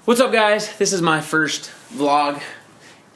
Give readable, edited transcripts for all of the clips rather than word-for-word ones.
What's up, guys? This is my first vlog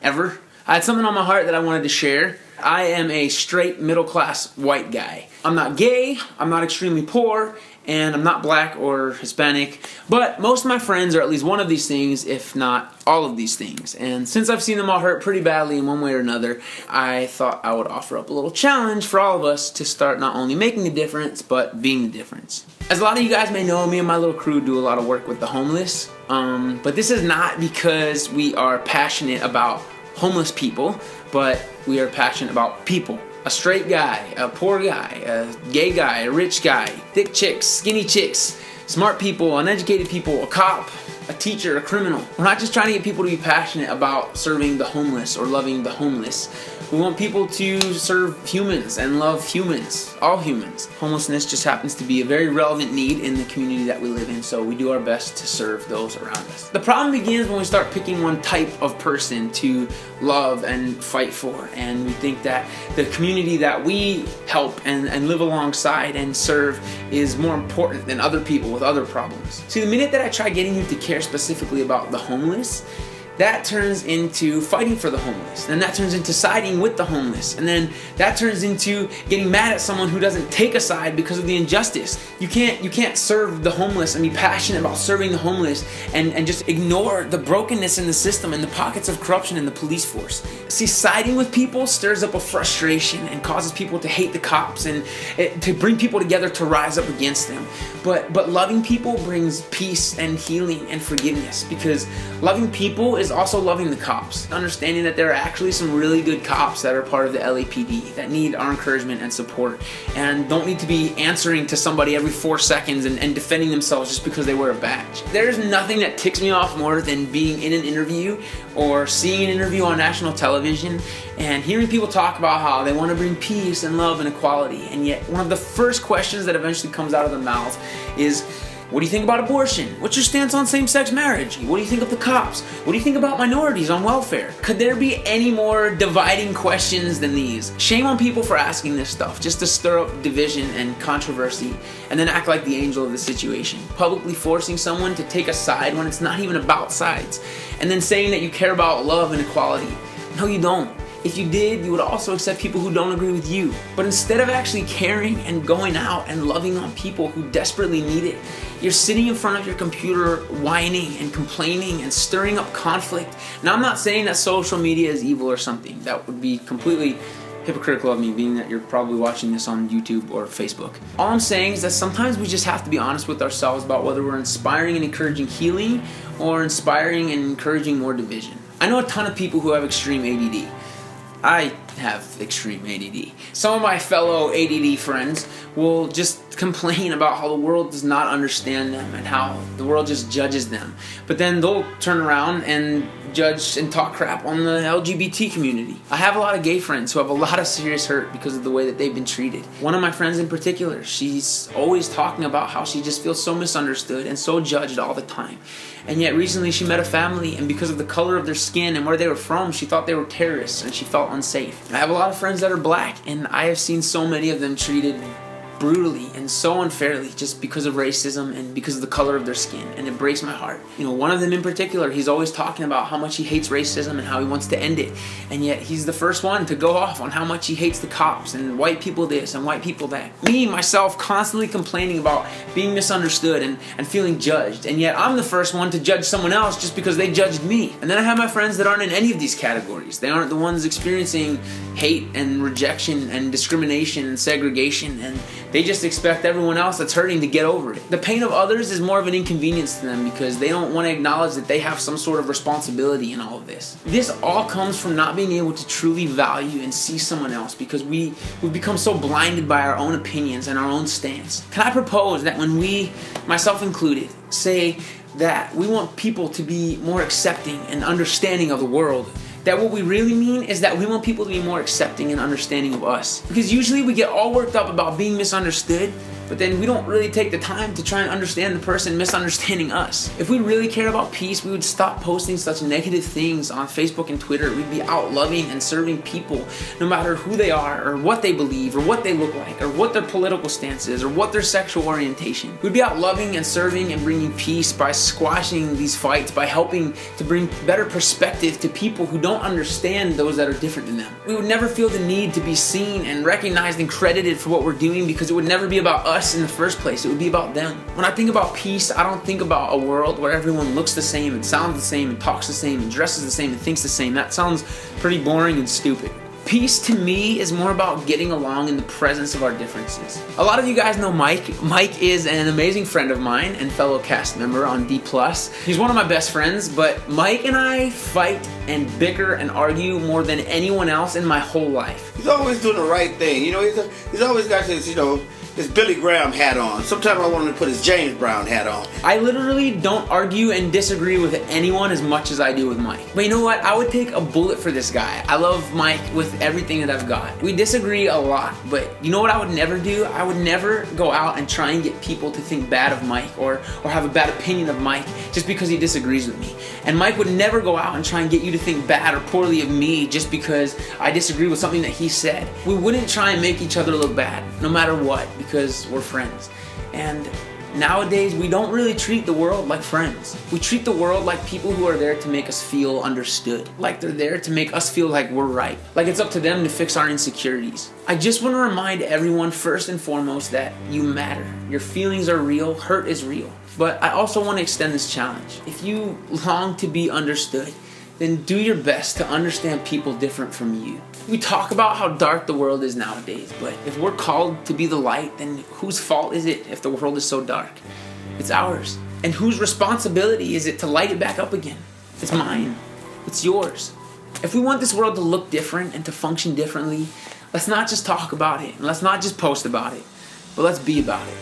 ever. I had something on my heart that I wanted to share. I am a straight middle-class white guy. I'm not gay, I'm not extremely poor, and I'm not black or Hispanic, but most of my friends are at least one of these things, if not all of these things. And since I've seen them all hurt pretty badly in one way or another, I thought I would offer up a little challenge for all of us to start not only making a difference, but being the difference. As a lot of you guys may know, me and my little crew do a lot of work with the homeless, but this is not because we are passionate about homeless people, but we are passionate about people. A straight guy, a poor guy, a gay guy, a rich guy, thick chicks, skinny chicks, smart people, uneducated people, a cop, a teacher, a criminal. We're not just trying to get people to be passionate about serving the homeless or loving the homeless. We want people to serve humans and love humans, all humans. Homelessness just happens to be a very relevant need in the community that we live in, so we do our best to serve those around us. The problem begins when we start picking one type of person to love and fight for, and we think that the community that we help and live alongside and serve is more important than other people with other problems. See, the minute that I try getting you to care specifically about the homeless, that turns into fighting for the homeless. Then that turns into siding with the homeless. And then that turns into getting mad at someone who doesn't take a side because of the injustice. You can't serve the homeless and be passionate about serving the homeless and just ignore the brokenness in the system and the pockets of corruption in the police force. See, siding with people stirs up a frustration and causes people to hate the cops and to bring people together to rise up against them. But loving people brings peace and healing and forgiveness, because loving people is also loving the cops. Understanding that there are actually some really good cops that are part of the LAPD that need our encouragement and support and don't need to be answering to somebody every 4 seconds and defending themselves just because they wear a badge. There's nothing that ticks me off more than being in an interview or seeing an interview on national television and hearing people talk about how they want to bring peace and love and equality, and yet one of the first questions that eventually comes out of their mouth is, what do you think about abortion? What's your stance on same-sex marriage? What do you think of the cops? What do you think about minorities on welfare? Could there be any more dividing questions than these? Shame on people for asking this stuff, just to stir up division and controversy, and then act like the angel of the situation. Publicly forcing someone to take a side when it's not even about sides, and then saying that you care about love and equality. No, you don't. If you did, you would also accept people who don't agree with you. But instead of actually caring and going out and loving on people who desperately need it, you're sitting in front of your computer whining and complaining and stirring up conflict. Now, I'm not saying that social media is evil or something. That would be completely hypocritical of me, being that you're probably watching this on YouTube or Facebook. All I'm saying is that sometimes we just have to be honest with ourselves about whether we're inspiring and encouraging healing or inspiring and encouraging more division. I know a ton of people who have extreme ADD. I have extreme ADD. Some of my fellow ADD friends will just complain about how the world does not understand them and how the world just judges them. But then they'll turn around and judge and talk crap on the LGBT community. I have a lot of gay friends who have a lot of serious hurt because of the way that they've been treated. One of my friends in particular, she's always talking about how she just feels so misunderstood and so judged all the time. And yet recently she met a family, and because of the color of their skin and where they were from, she thought they were terrorists and she felt unsafe. I have a lot of friends that are black, and I have seen so many of them treated brutally and so unfairly just because of racism and because of the color of their skin, and it breaks my heart. You know, one of them in particular, he's always talking about how much he hates racism and how he wants to end it, and yet he's the first one to go off on how much he hates the cops and white people this and white people that. Me, myself, constantly complaining about being misunderstood and feeling judged, and yet I'm the first one to judge someone else just because they judged me. And then I have my friends that aren't in any of these categories. They aren't the ones experiencing hate and rejection and discrimination and segregation, and they just expect everyone else that's hurting to get over it. The pain of others is more of an inconvenience to them because they don't want to acknowledge that they have some sort of responsibility in all of this. This all comes from not being able to truly value and see someone else because we've become so blinded by our own opinions and our own stance. Can I propose that when we, myself included, say that we want people to be more accepting and understanding of the world, that what we really mean is that we want people to be more accepting and understanding of us. Because usually we get all worked up about being misunderstood, but then we don't really take the time to try and understand the person misunderstanding us. If we really care about peace, we would stop posting such negative things on Facebook and Twitter. We'd be out loving and serving people no matter who they are or what they believe or what they look like or what their political stance is or what their sexual orientation. We'd be out loving and serving and bringing peace by squashing these fights, by helping to bring better perspective to people who don't understand those that are different than them. We would never feel the need to be seen and recognized and credited for what we're doing because it would never be about us in the first place. It would be about them. When I think about peace, I don't think about a world where everyone looks the same and sounds the same and talks the same and dresses the same and thinks the same. That sounds pretty boring and stupid. Peace to me is more about getting along in the presence of our differences. A lot of you guys know Mike. Mike is an amazing friend of mine and fellow cast member on D+. He's one of my best friends, but Mike and I fight and bicker and argue more than anyone else in my whole life. He's always doing the right thing. You know, he's always got this, his Billy Graham hat on. Sometimes I want him to put his James Brown hat on. I literally don't argue and disagree with anyone as much as I do with Mike. But you know what? I would take a bullet for this guy. I love Mike with everything that I've got. We disagree a lot, but you know what I would never do? I would never go out and try and get people to think bad of Mike or have a bad opinion of Mike just because he disagrees with me. And Mike would never go out and try and get you to think bad or poorly of me just because I disagree with something that he said. We wouldn't try and make each other look bad, no matter what, because we're friends. And nowadays we don't really treat the world like friends. We treat the world like people who are there to make us feel understood, like they're there to make us feel like we're right, like it's up to them to fix our insecurities. I just want to remind everyone first and foremost that you matter. Your feelings are real, hurt is real. But I also want to extend this challenge. If you long to be understood, then do your best to understand people different from you. We talk about how dark the world is nowadays, but if we're called to be the light, then whose fault is it if the world is so dark? It's ours. And whose responsibility is it to light it back up again? It's mine. It's yours. If we want this world to look different and to function differently, let's not just talk about it, and let's not just post about it, but let's be about it.